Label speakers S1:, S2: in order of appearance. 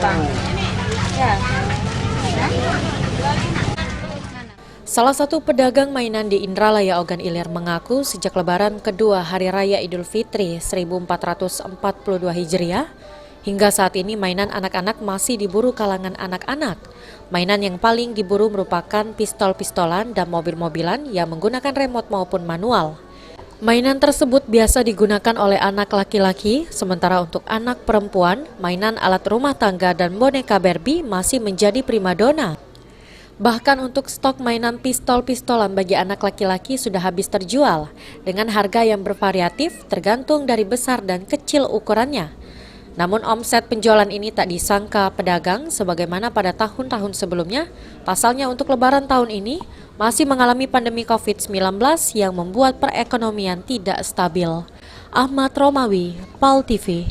S1: Ya.
S2: Salah satu pedagang mainan di Indralaya Ogan Ilir mengaku sejak lebaran kedua Hari Raya Idul Fitri 1442 Hijriah, hingga saat ini mainan anak-anak masih diburu kalangan anak-anak. Mainan yang paling diburu merupakan pistol-pistolan dan mobil-mobilan yang menggunakan remote maupun manual. Mainan tersebut biasa digunakan oleh anak laki-laki, sementara untuk anak perempuan, mainan alat rumah tangga dan boneka Barbie masih menjadi primadona. Bahkan untuk stok mainan pistol-pistolan bagi anak laki-laki sudah habis terjual, dengan harga yang bervariatif tergantung dari besar dan kecil ukurannya. Namun omset penjualan ini tak disangka pedagang sebagaimana pada tahun-tahun sebelumnya. Pasalnya untuk lebaran tahun ini masih mengalami pandemi COVID-19 yang membuat perekonomian tidak stabil. Ahmad Romawi, PAL TV.